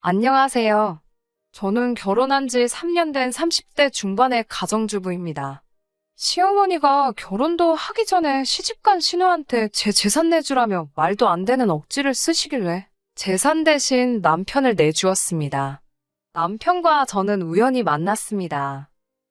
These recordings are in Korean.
안녕하세요. 저는 결혼한 지 3년 된 30대 중반의 가정주부입니다. 시어머니가 결혼도 하기 전에 시집간 신우한테 제 재산 내주라며 말도 안 되는 억지를 쓰시길래 재산 대신 남편을 내주었습니다. 남편과 저는 우연히 만났습니다.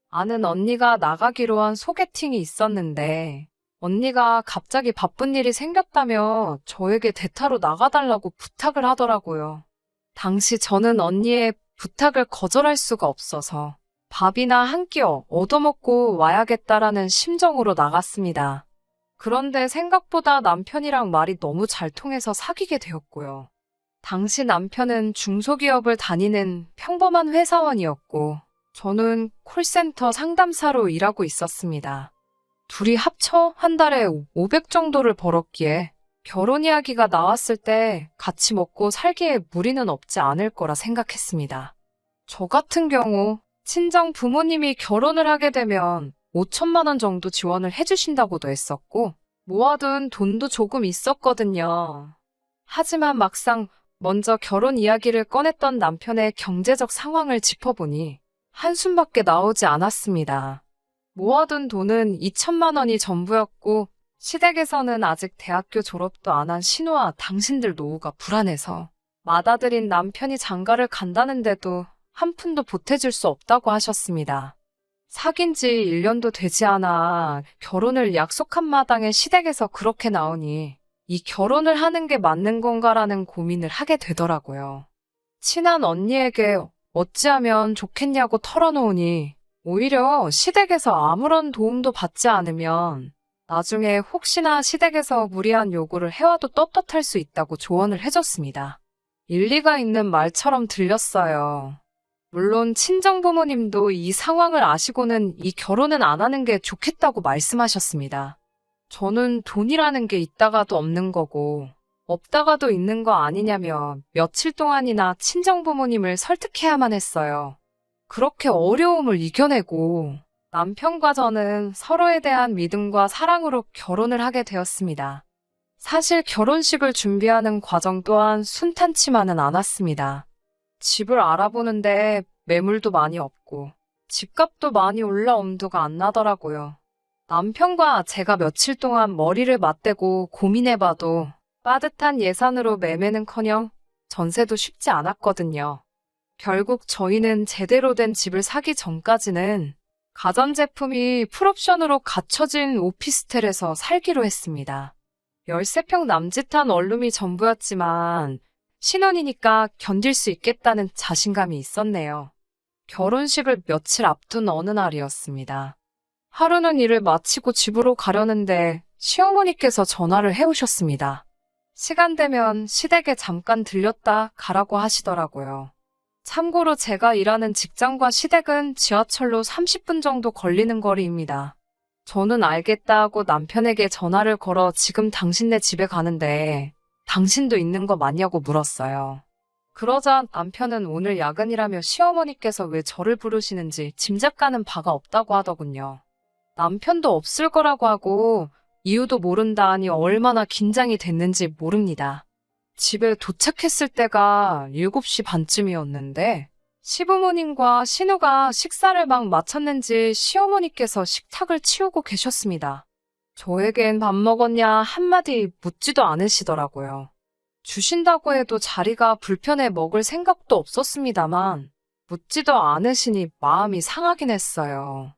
아는 언니가 나가기로 한 소개팅이 있었는데 언니가 갑자기 바쁜 일이 생겼다며 저에게 대타로 나가달라고 부탁을 하더라고요. 당시 저는 언니의 부탁을 거절할 수가 없어서 밥이나 한 끼 얻어먹고 와야겠다라는 심정으로 나갔습니다. 그런데 생각보다 남편이랑 말이 너무 잘 통해서 사귀게 되었고요. 당시 남편은 중소기업을 다니는 평범한 회사원이었고 저는 콜센터 상담사로 일하고 있었습니다. 둘이 합쳐 한 달에 500 정도를 벌었기에 결혼 이야기가 나왔을 때 같이 먹고 살기에 무리는 없지 않을 거라 생각했습니다. 저 같은 경우 친정 부모님이 결혼을 하게 되면 5천만 원 정도 지원을 해주신다고도 했었고 모아둔 돈도 조금 있었거든요. 하지만 막상 먼저 결혼 이야기를 꺼냈던 남편의 경제적 상황을 짚어보니 한숨밖에 나오지 않았습니다. 모아둔 돈은 2천만 원이 전부였고 시댁에서는 아직 대학교 졸업도 안 한 신우와 당신들 노후가 불안해서 맏아들인 남편이 장가를 간다는데도 한 푼도 보태줄 수 없다고 하셨습니다. 사귄 지 1년도 되지 않아 결혼을 약속한 마당에 시댁에서 그렇게 나오니 이 결혼을 하는 게 맞는 건가라는 고민을 하게 되더라고요. 친한 언니에게 어찌하면 좋겠냐고 털어놓으니 오히려 시댁에서 아무런 도움도 받지 않으면 나중에 혹시나 시댁에서 무리한 요구를 해와도 떳떳할 수 있다고 조언을 해줬습니다. 일리가 있는 말처럼 들렸어요. 물론 친정부모님도 이 상황을 아시고는 이 결혼은 안 하는 게 좋겠다고 말씀하셨습니다. 저는 돈이라는 게 있다가도 없는 거고 없다가도 있는 거 아니냐며 며칠 동안이나 친정부모님을 설득해야만 했어요. 그렇게 어려움을 이겨내고 남편과 저는 서로에 대한 믿음과 사랑으로 결혼을 하게 되었습니다. 사실 결혼식을 준비하는 과정 또한 순탄치만은 않았습니다. 집을 알아보는데 매물도 많이 없고 집값도 많이 올라 엄두가 안 나더라고요. 남편과 제가 며칠 동안 머리를 맞대고 고민해봐도 빠듯한 예산으로 매매는커녕 전세도 쉽지 않았거든요. 결국 저희는 제대로 된 집을 사기 전까지는 가전제품이 풀옵션으로 갖춰진 오피스텔에서 살기로 했습니다. 13평 남짓한 원룸이 전부였지만 신혼이니까 견딜 수 있겠다는 자신감이 있었네요. 결혼식을 며칠 앞둔 어느 날이었습니다. 하루는 일을 마치고 집으로 가려는데 시어머니께서 전화를 해오셨습니다. 시간 되면 시댁에 잠깐 들렸다 가라고 하시더라고요. 참고로 제가 일하는 직장과 시댁은 지하철로 30분 정도 걸리는 거리입니다. 저는 알겠다 하고 남편에게 전화를 걸어 지금 당신네 집에 가는데 당신도 있는 거 맞냐고 물었어요. 그러자 남편은 오늘 야근이라며 시어머니께서 왜 저를 부르시는지 짐작가는 바가 없다고 하더군요. 남편도 없을 거라고 하고 이유도 모른다 하니 얼마나 긴장이 됐는지 모릅니다. 집에 도착했을 때가 7시 반쯤이었는데 시부모님과 신우가 식사를 막 마쳤는지 시어머니께서 식탁을 치우고 계셨습니다. 저에겐 밥 먹었냐 한마디 묻지도 않으시더라고요. 주신다고 해도 자리가 불편해 먹을 생각도 없었습니다만 묻지도 않으시니 마음이 상하긴 했어요.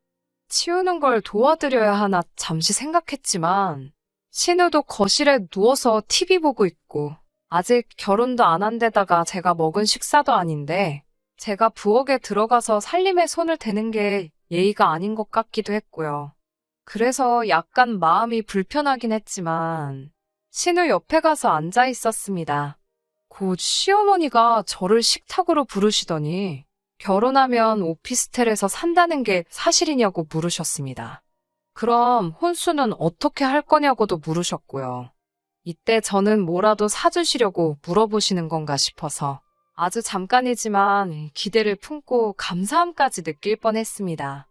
치우는 걸 도와드려야 하나 잠시 생각했지만 신우도 거실에 누워서 TV 보고 있고 아직 결혼도 안 한 데다가 제가 먹은 식사도 아닌데 제가 부엌에 들어가서 살림에 손을 대는 게 예의가 아닌 것 같기도 했고요. 그래서 약간 마음이 불편하긴 했지만 신우 옆에 가서 앉아 있었습니다. 곧 시어머니가 저를 식탁으로 부르시더니 결혼하면 오피스텔에서 산다는 게 사실이냐고 물으셨습니다. 그럼 혼수는 어떻게 할 거냐고도 물으셨고요. 이때 저는 뭐라도 사주시려고 물어보시는 건가 싶어서 아주 잠깐이지만 기대를 품고 감사함까지 느낄 뻔했습니다.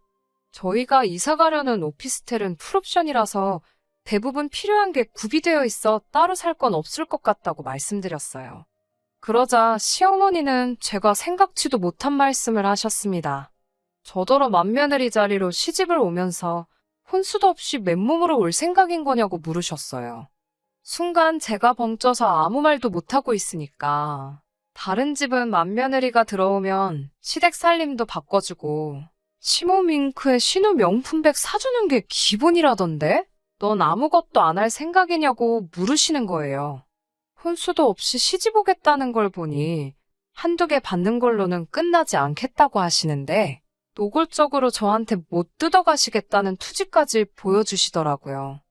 저희가 이사 가려는 오피스텔은 풀옵션이라서 대부분 필요한 게 구비되어 있어 따로 살 건 없을 것 같다고 말씀드렸어요. 그러자 시어머니는 제가 생각지도 못한 말씀을 하셨습니다. 저더러 맏며느리 자리로 시집을 오면서 혼수도 없이 맨몸으로 올 생각인 거냐고 물으셨어요. 순간 제가 벙쪄서 아무 말도 못하고 있으니까 다른 집은 맏며느리가 들어오면 시댁 살림도 바꿔주고 시모밍크에 신우 명품백 사주는 게 기본이라던데? 넌 아무것도 안 할 생각이냐고 물으시는 거예요. 혼수도 없이 시집 오겠다는 걸 보니 한두 개 받는 걸로는 끝나지 않겠다고 하시는데 노골적으로 저한테 못 뜯어가시겠다는 투지까지 보여주시더라고요.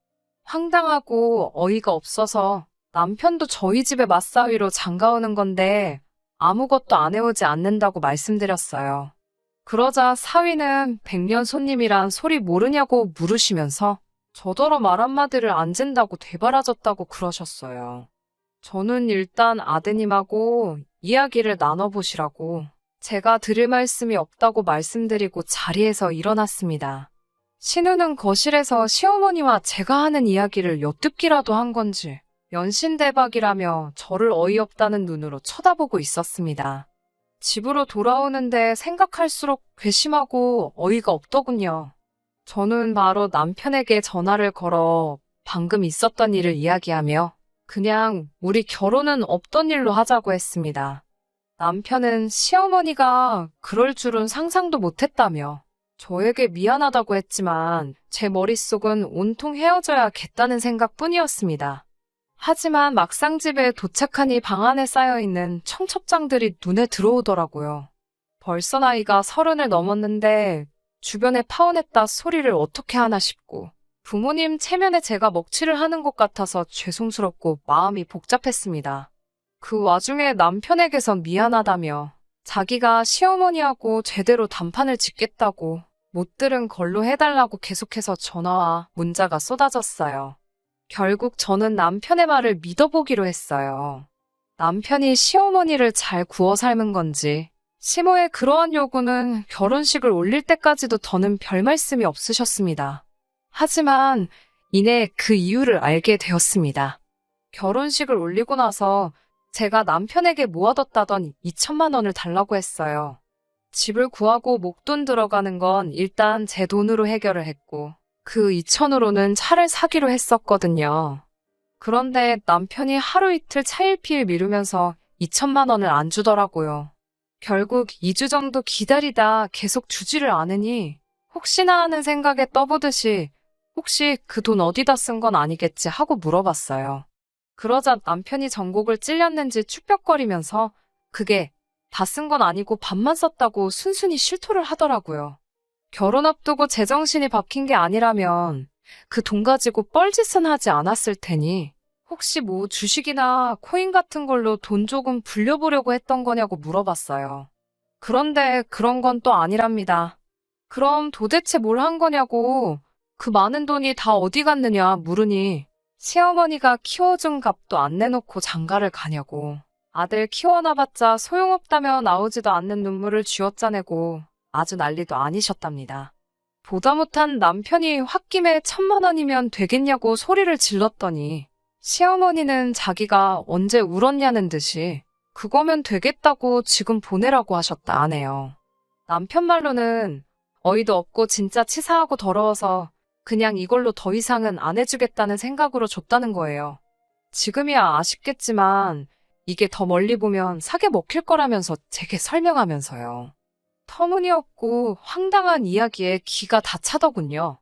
황당하고 어이가 없어서 남편도 저희 집에 맞사위로 장가오는 건데 아무것도 안 해오지 않는다고 말씀드렸어요. 그러자 사위는 백년 손님이란 소리 모르냐고 물으시면서 저더러 말 한마디를 안 잰다고 되바라졌다고 그러셨어요. 저는 일단 아드님하고 이야기를 나눠보시라고 제가 드릴 말씀이 없다고 말씀드리고 자리에서 일어났습니다. 신우는 거실에서 시어머니와 제가 하는 이야기를 엿듣기라도 한 건지 연신대박이라며 저를 어이없다는 눈으로 쳐다보고 있었습니다. 집으로 돌아오는데 생각할수록 괘씸하고 어이가 없더군요. 저는 바로 남편에게 전화를 걸어 방금 있었던 일을 이야기하며 그냥 우리 결혼은 없던 일로 하자고 했습니다. 남편은 시어머니가 그럴 줄은 상상도 못했다며 저에게 미안하다고 했지만 제 머릿속은 온통 헤어져야겠다는 생각뿐이었습니다. 하지만 막상 집에 도착하니 방 안에 쌓여있는 청첩장들이 눈에 들어오더라고요. 벌써 나이가 30을 넘었는데 주변에 파혼했다 소리를 어떻게 하나 싶고 부모님 체면에 제가 먹칠을 하는 것 같아서 죄송스럽고 마음이 복잡했습니다. 그 와중에 남편에게서 미안하다며 자기가 시어머니하고 제대로 단판을 짓겠다고 못 들은 걸로 해달라고 계속해서 전화와 문자가 쏟아졌어요. 결국 저는 남편의 말을 믿어보기로 했어요. 남편이 시어머니를 잘 구워 삶은 건지 시모의 그러한 요구는 결혼식을 올릴 때까지도 더는 별 말씀이 없으셨습니다. 하지만 이내 그 이유를 알게 되었습니다. 결혼식을 올리고 나서 제가 남편에게 모아뒀다던 2천만 원을 달라고 했어요. 집을 구하고 목돈 들어가는 건 일단 제 돈으로 해결을 했고 그 2천으로는 차를 사기로 했었거든요. 그런데 남편이 하루 이틀 차일피일 미루면서 2천만 원을 안 주더라고요. 결국 2주 정도 기다리다 계속 주지를 않으니 혹시나 하는 생각에 떠보듯이 혹시 그 돈 어디다 쓴 건 아니겠지 하고 물어봤어요. 그러자 남편이 전곡을 찔렸는지 축벽거리면서 그게 다 쓴 건 아니고 반만 썼다고 순순히 실토를 하더라고요. 결혼 앞두고 제정신이 박힌 게 아니라면 그 돈 가지고 뻘짓은 하지 않았을 테니 혹시 뭐 주식이나 코인 같은 걸로 돈 조금 불려보려고 했던 거냐고 물어봤어요. 그런데 그런 건 또 아니랍니다. 그럼 도대체 뭘 한 거냐고 그 많은 돈이 다 어디 갔느냐 물으니 시어머니가 키워준 값도 안 내놓고 장가를 가냐고 아들 키워놔봤자 소용없다며 나오지도 않는 눈물을 쥐어짜내고 아주 난리도 아니셨답니다. 보다 못한 남편이 홧김에 1,000만 원이면 되겠냐고 소리를 질렀더니 시어머니는 자기가 언제 울었냐는 듯이 그거면 되겠다고 지금 보내라고 하셨다 하네요. 남편 말로는 어이도 없고 진짜 치사하고 더러워서 그냥 이걸로 더 이상은 안 해주겠다는 생각으로 줬다는 거예요. 지금이야 아쉽겠지만 이게 더 멀리 보면 사게 먹힐 거라면서 제게 설명하면서요. 터무니없고 황당한 이야기에 기가 다 차더군요.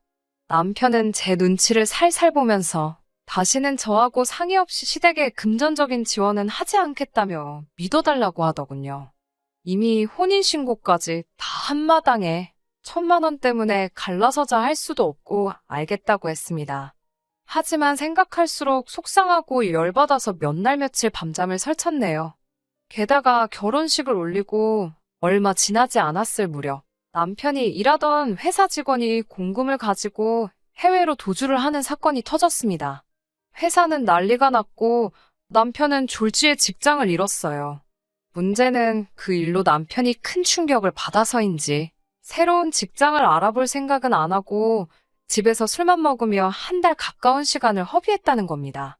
남편은 제 눈치를 살살 보면서 다시는 저하고 상의 없이 시댁에 금전적인 지원은 하지 않겠다며 믿어달라고 하더군요. 이미 혼인신고까지 다 한마당에 1,000만 원 때문에 갈라서자 할 수도 없고 알겠다고 했습니다. 하지만 생각할수록 속상하고 열받아서 몇 날 며칠 밤잠을 설쳤네요. 게다가 결혼식을 올리고 얼마 지나지 않았을 무렵 남편이 일하던 회사 직원이 공금을 가지고 해외로 도주를 하는 사건이 터졌습니다. 회사는 난리가 났고 남편은 졸지에 직장을 잃었어요. 문제는 그 일로 남편이 큰 충격을 받아서인지 새로운 직장을 알아볼 생각은 안 하고 집에서 술만 먹으며 한 달 가까운 시간을 허비했다는 겁니다.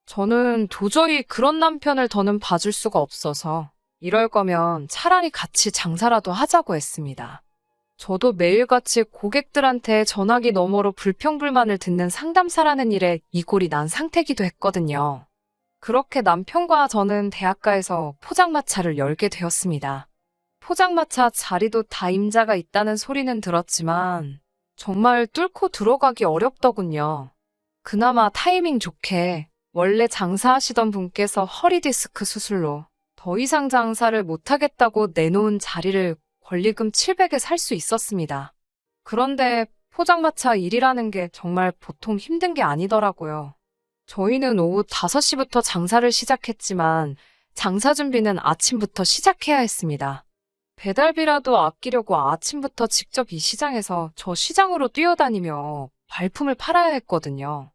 저는 도저히 그런 남편을 더는 봐줄 수가 없어서 이럴 거면 차라리 같이 장사라도 하자고 했습니다. 저도 매일같이 고객들한테 전화기 너머로 불평불만을 듣는 상담사라는 일에 이골이 난 상태기도 했거든요. 그렇게 남편과 저는 대학가에서 포장마차를 열게 되었습니다. 포장마차 자리도 다 임자가 있다는 소리는 들었지만 정말 뚫고 들어가기 어렵더군요. 그나마 타이밍 좋게 원래 장사하시던 분께서 허리디스크 수술로 더 이상 장사를 못하겠다고 내놓은 자리를 권리금 700에 살 수 있었습니다. 그런데 포장마차 일이라는 게 정말 보통 힘든 게 아니더라고요. 저희는 오후 5시부터 장사를 시작했지만 장사 준비는 아침부터 시작해야 했습니다. 배달비라도 아끼려고 아침부터 직접 이 시장에서 저 시장으로 뛰어다니며 발품을 팔아야 했거든요.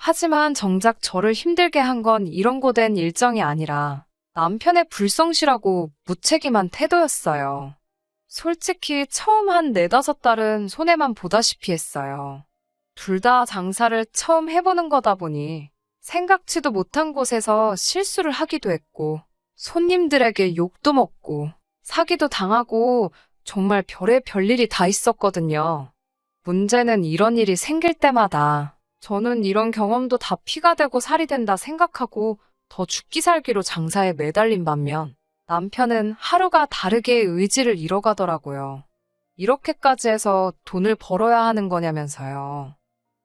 하지만 정작 저를 힘들게 한 건 이런 고된 일정이 아니라 남편의 불성실하고 무책임한 태도였어요. 솔직히 처음 한 4~5달은 손해만 보다시피 했어요. 둘 다 장사를 처음 해보는 거다 보니 생각지도 못한 곳에서 실수를 하기도 했고 손님들에게 욕도 먹고 사기도 당하고 정말 별일이 다 있었거든요. 문제는 이런 일이 생길 때마다 저는 이런 경험도 다 피가 되고 살이 된다 생각하고 더 죽기 살기로 장사에 매달린 반면 남편은 하루가 다르게 의지를 잃어가더라고요. 이렇게까지 해서 돈을 벌어야 하는 거냐면서요.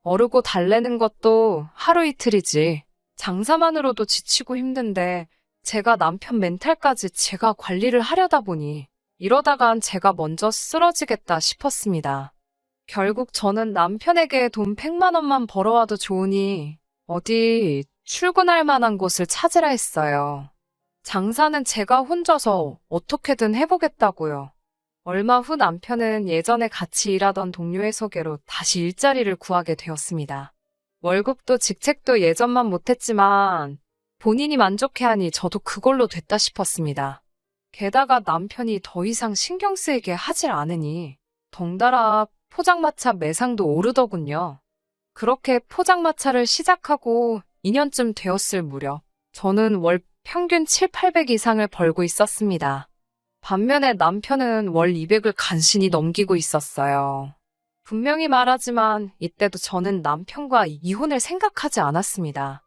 어르고 달래는 것도 하루 이틀이지. 장사만으로도 지치고 힘든데 제가 남편 멘탈까지 제가 관리를 하려다 보니 이러다간 제가 먼저 쓰러지겠다 싶었습니다. 결국 저는 남편에게 돈 100만 원만 벌어와도 좋으니 어디 출근할 만한 곳을 찾으라 했어요. 장사는 제가 혼자서 어떻게든 해보겠다고요. 얼마 후 남편은 예전에 같이 일하던 동료의 소개로 다시 일자리를 구하게 되었습니다. 월급도 직책도 예전만 못했지만 본인이 만족해하니 저도 그걸로 됐다 싶었습니다. 게다가 남편이 더 이상 신경 쓰이게 하질 않으니 덩달아 포장마차 매상도 오르더군요. 그렇게 포장마차를 시작하고 2년쯤 되었을 무렵 저는 월 평균 700~800 이상을 벌고 있었습니다. 반면에 남편은 월 200을 간신히 넘기고 있었어요. 분명히 말하지만 이때도 저는 남편과 이혼을 생각하지 않았습니다.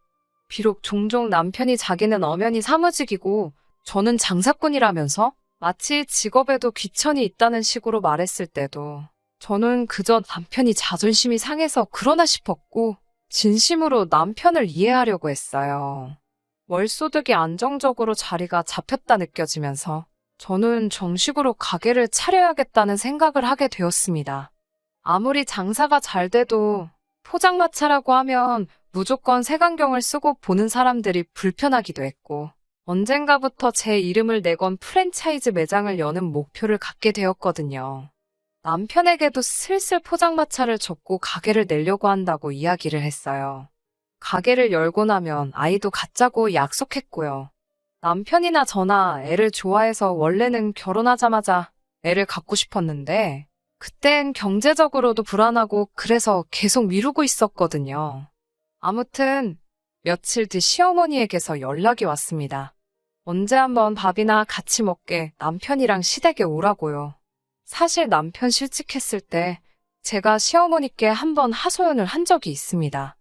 비록 종종 남편이 자기는 엄연히 사무직이고 저는 장사꾼이라면서 마치 직업에도 귀천이 있다는 식으로 말했을 때도 저는 그저 남편이 자존심이 상해서 그러나 싶었고 진심으로 남편을 이해하려고 했어요. 월소득이 안정적으로 자리가 잡혔다 느껴지면서 저는 정식으로 가게를 차려야겠다는 생각을 하게 되었습니다. 아무리 장사가 잘 돼도 포장마차라고 하면 무조건 색안경을 쓰고 보는 사람들이 불편하기도 했고 언젠가부터 제 이름을 내건 프랜차이즈 매장을 여는 목표를 갖게 되었거든요. 남편에게도 슬슬 포장마차를 접고 가게를 내려고 한다고 이야기를 했어요. 가게를 열고 나면 아이도 갖자고 약속했고요. 남편이나 저나 애를 좋아해서 원래는 결혼하자마자 애를 갖고 싶었는데 그땐 경제적으로도 불안하고 그래서 계속 미루고 있었거든요. 아무튼 며칠 뒤 시어머니에게서 연락이 왔습니다. 언제 한번 밥이나 같이 먹게 남편이랑 시댁에 오라고요. 사실 남편 실직했을 때 제가 시어머니께 한번 하소연을 한 적이 있습니다.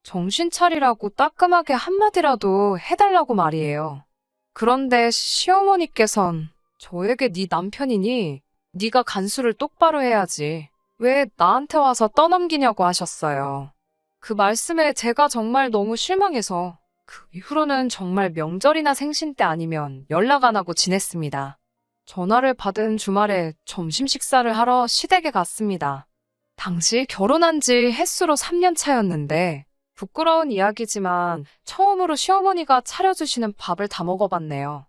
정신 차리라고 따끔하게 한마디라도 해달라고 말이에요. 그런데 시어머니께선 저에게 네 남편이니 네가 간수를 똑바로 해야지. 왜 나한테 와서 떠넘기냐고 하셨어요. 그 말씀에 제가 정말 너무 실망해서 그 이후로는 정말 명절이나 생신 때 아니면 연락 안 하고 지냈습니다. 전화를 받은 주말에 점심 식사를 하러 시댁에 갔습니다. 당시 결혼한 지 햇수로 3년 차였는데 부끄러운 이야기지만 처음으로 시어머니가 차려주시는 밥을 다 먹어봤네요.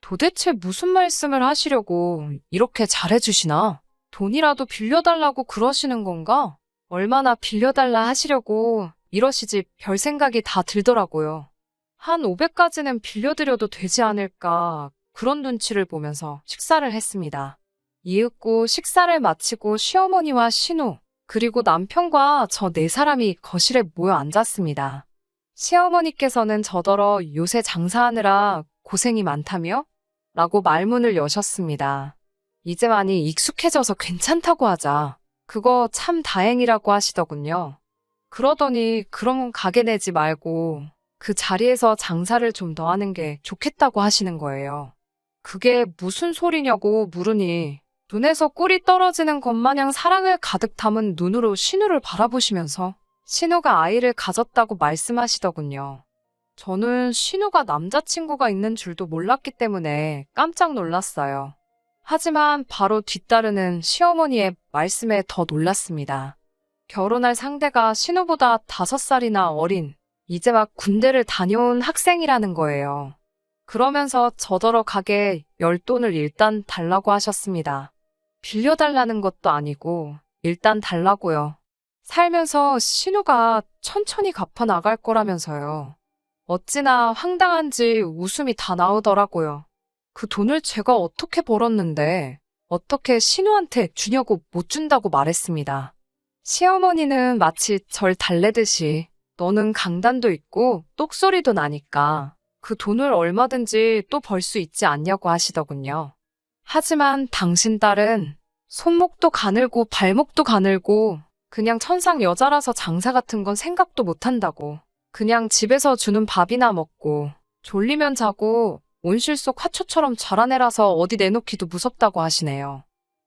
도대체 무슨 말씀을 하시려고 이렇게 잘해주시나? 돈이라도 빌려달라고 그러시는 건가? 얼마나 빌려달라 하시려고 이러시지 별 생각이 다 들더라고요. 한 500까지는 빌려드려도 되지 않을까 그런 눈치를 보면서 식사를 했습니다. 이윽고 식사를 마치고 시어머니와 신우 그리고 남편과 저 4사람이 거실에 모여 앉았습니다. 시어머니께서는 저더러 요새 장사하느라 고생이 많다며? 라고 말문을 여셨습니다. 이제 많이 익숙해져서 괜찮다고 하자. 그거 참 다행이라고 하시더군요. 그러더니 그럼 가게 내지 말고 그 자리에서 장사를 좀 더 하는 게 좋겠다고 하시는 거예요. 그게 무슨 소리냐고 물으니 눈에서 꿀이 떨어지는 것 마냥 사랑을 가득 담은 눈으로 신우를 바라보시면서 신우가 아이를 가졌다고 말씀하시더군요. 저는 신우가 남자친구가 있는 줄도 몰랐기 때문에 깜짝 놀랐어요. 하지만 바로 뒤따르는 시어머니의 말씀에 더 놀랐습니다. 결혼할 상대가 신우보다 5살이나 어린 이제 막 군대를 다녀온 학생이라는 거예요. 그러면서 저더러 가게 용돈을 일단 달라고 하셨습니다. 빌려달라는 것도 아니고 일단 달라고요. 살면서 신우가 천천히 갚아 나갈 거라면서요. 어찌나 황당한지 웃음이 다 나오더라고요. 그 돈을 제가 어떻게 벌었는데 어떻게 신우한테 주냐고 못 준다고 말했습니다. 시어머니는 마치 절 달래듯이 너는 강단도 있고 똑소리도 나니까 그 돈을 얼마든지 또 벌 수 있지 않냐고 하시더군요. 하지만 당신 딸은 손목도 가늘고 발목도 가늘고 그냥 천상 여자라서 장사 같은 건 생각도 못 한다고. 그냥 집에서 주는 밥이나 먹고 졸리면 자고 온실 속 화초처럼 자라내라서 어디 내놓기도 무섭다고 하시네요.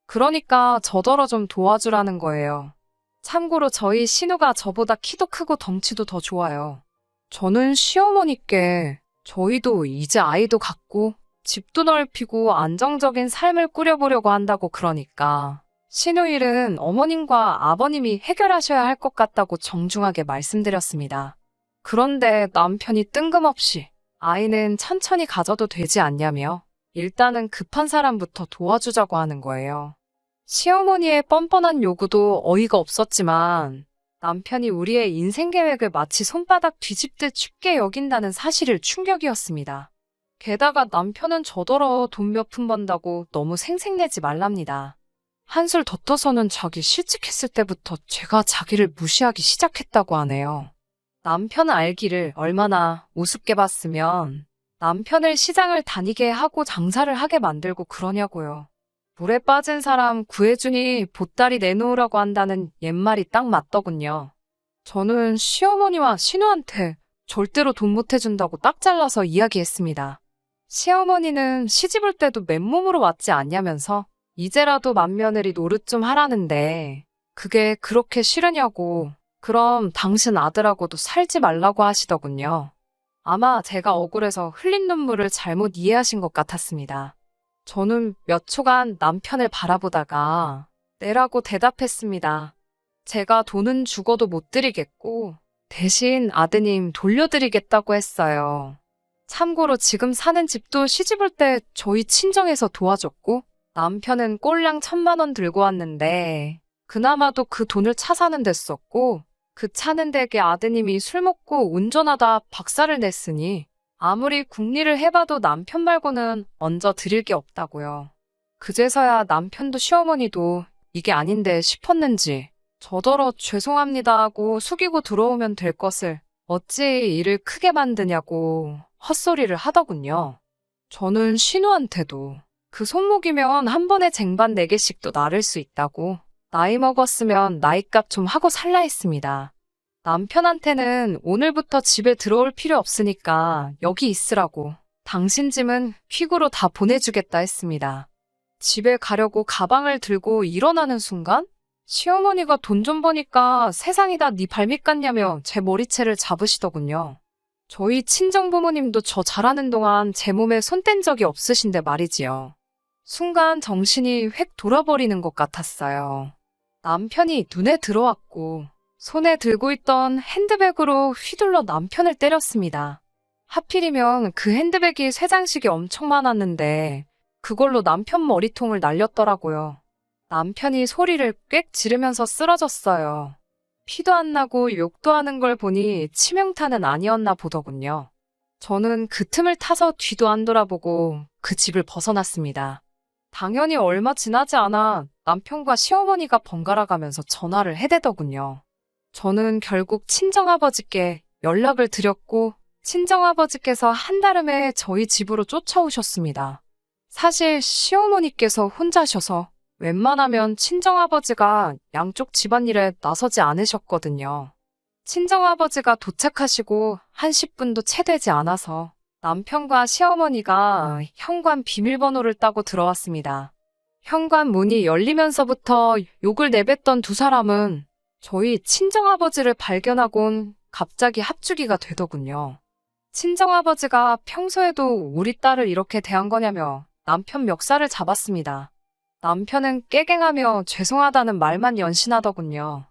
그러니까 저더러 좀 도와주라는 거예요. 참고로 저희 신우가 저보다 키도 크고 덩치도 더 좋아요. 저는 시어머니께 저희도 이제 아이도 갖고 집도 넓히고 안정적인 삶을 꾸려보려고 한다고 그러니까 신우 일은 어머님과 아버님이 해결하셔야 할 것 같다고 정중하게 말씀드렸습니다. 그런데 남편이 뜬금없이 아이는 천천히 가져도 되지 않냐며 일단은 급한 사람부터 도와주자고 하는 거예요. 시어머니의 뻔뻔한 요구도 어이가 없었지만 남편이 우리의 인생 계획을 마치 손바닥 뒤집듯 쉽게 여긴다는 사실을 충격이었습니다. 게다가 남편은 저더러 돈 몇 푼 번다고 너무 생색내지 말랍니다. 한술 더 떠서는 자기 실직했을 때부터 제가 자기를 무시하기 시작했다고 하네요. 남편은 알기를 얼마나 우습게 봤으면 남편을 시장을 다니게 하고 장사를 하게 만들고 그러냐고요. 물에 빠진 사람 구해주니 보따리 내놓으라고 한다는 옛말이 딱 맞더군요. 저는 시어머니와 신우한테 절대로 돈 못 해준다고 딱 잘라서 이야기했습니다. 시어머니는 시집 올 때도 맨몸으로 왔지 않냐면서 이제라도 맏며느리 노릇 좀 하라는데 그게 그렇게 싫으냐고 그럼 당신 아들하고도 살지 말라고 하시더군요. 아마 제가 억울해서 흘린 눈물을 잘못 이해하신 것 같았습니다. 저는 몇 초간 남편을 바라보다가 내라고 대답했습니다. 제가 돈은 죽어도 못 드리겠고 대신 아드님 돌려드리겠다고 했어요. 참고로 지금 사는 집도 시집 올 때 저희 친정에서 도와줬고 남편은 꼴랑 1,000만 원 들고 왔는데 그나마도 그 돈을 차 사는 데 썼고 그 차는 댁에 아드님이 술 먹고 운전하다 박살을 냈으니 아무리 궁리를 해봐도 남편 말고는 얹어 드릴 게 없다고요. 그제서야 남편도 시어머니도 이게 아닌데 싶었는지 저더러 죄송합니다 하고 숙이고 들어오면 될 것을 어찌 일을 크게 만드냐고 헛소리를 하더군요. 저는 신우한테도 그 손목이면 한 번에 쟁반 4개씩도 나를 수 있다고 나이 먹었으면 나이값 좀 하고 살라 했습니다. 남편한테는 오늘부터 집에 들어올 필요 없으니까 여기 있으라고 당신 짐은 퀵으로 다 보내주겠다 했습니다. 집에 가려고 가방을 들고 일어나는 순간 시어머니가 돈 좀 버니까 세상이 다 네 발밑 같냐며 제 머리채를 잡으시더군요. 저희 친정부모님도 저 잘하는 동안 제 몸에 손 뗀 적이 없으신데 말이지요. 순간 정신이 획 돌아버리는 것 같았어요. 남편이 눈에 들어왔고 손에 들고 있던 핸드백으로 휘둘러 남편을 때렸습니다. 하필이면 그 핸드백이 쇠장식이 엄청 많았는데 그걸로 남편 머리통을 날렸더라고요. 남편이 소리를 꽥 지르면서 쓰러졌어요. 피도 안 나고 욕도 하는 걸 보니 치명타는 아니었나 보더군요. 저는 그 틈을 타서 뒤도 안 돌아보고 그 집을 벗어났습니다. 당연히 얼마 지나지 않아 남편과 시어머니가 번갈아 가면서 전화를 해대더군요. 저는 결국 친정아버지께 연락을 드렸고 친정아버지께서 한달음에 저희 집으로 쫓아오셨습니다. 사실 시어머니께서 혼자셔서 웬만하면 친정아버지가 양쪽 집안일에 나서지 않으셨거든요. 친정아버지가 도착하시고 한 10분도 채 되지 않아서 남편과 시어머니가 현관 비밀번호를 따고 들어왔습니다. 현관 문이 열리면서부터 욕을 내뱉던 두 사람은 저희 친정아버지를 발견하곤 갑자기 합주기가 되더군요. 친정아버지가 평소에도 우리 딸을 이렇게 대한 거냐며 남편 멱살을 잡았습니다. 남편은 깨갱하며 죄송하다는 말만 연신하더군요.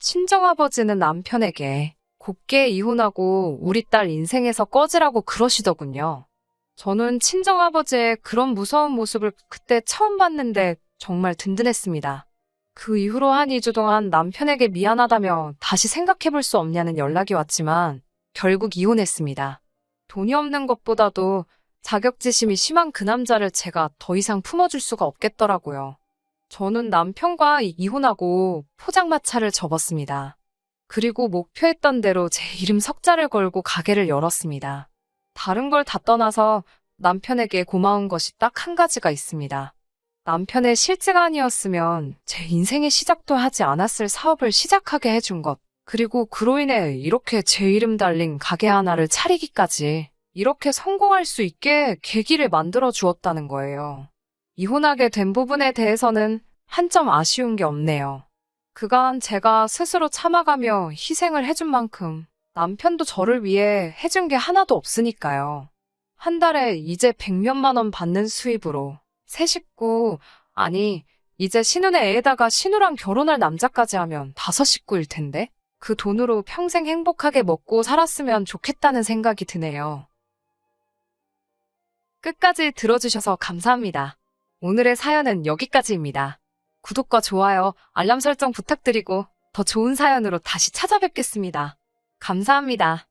친정아버지는 남편에게 곱게 이혼하고 우리 딸 인생에서 꺼지라고 그러시더군요. 저는 친정아버지의 그런 무서운 모습을 그때 처음 봤는데 정말 든든했습니다. 그 이후로 한 2주 동안 남편에게 미안하다며 다시 생각해볼 수 없냐는 연락이 왔지만 결국 이혼했습니다. 돈이 없는 것보다도 자격지심이 심한 그 남자를 제가 더 이상 품어줄 수가 없겠더라고요. 저는 남편과 이혼하고 포장마차를 접었습니다. 그리고 목표했던 대로 제 이름 석자를 걸고 가게를 열었습니다. 다른 걸 다 떠나서 남편에게 고마운 것이 딱 한 가지가 있습니다. 남편의 실제가 아니었으면 제 인생의 시작도 하지 않았을 사업을 시작하게 해준 것, 그리고 그로 인해 이렇게 제 이름 달린 가게 하나를 차리기까지 이렇게 성공할 수 있게 계기를 만들어 주었다는 거예요. 이혼하게 된 부분에 대해서는 한 점 아쉬운 게 없네요. 그간 제가 스스로 참아가며 희생을 해준 만큼 남편도 저를 위해 해준 게 하나도 없으니까요. 한 달에 이제 100몇만 원 받는 수입으로 새 식구, 아니 이제 신혼의 애에다가 신우랑 결혼할 남자까지 하면 5식구일 텐데 그 돈으로 평생 행복하게 먹고 살았으면 좋겠다는 생각이 드네요. 끝까지 들어주셔서 감사합니다. 오늘의 사연은 여기까지입니다. 구독과 좋아요, 알람 설정 부탁드리고 더 좋은 사연으로 다시 찾아뵙겠습니다. 감사합니다.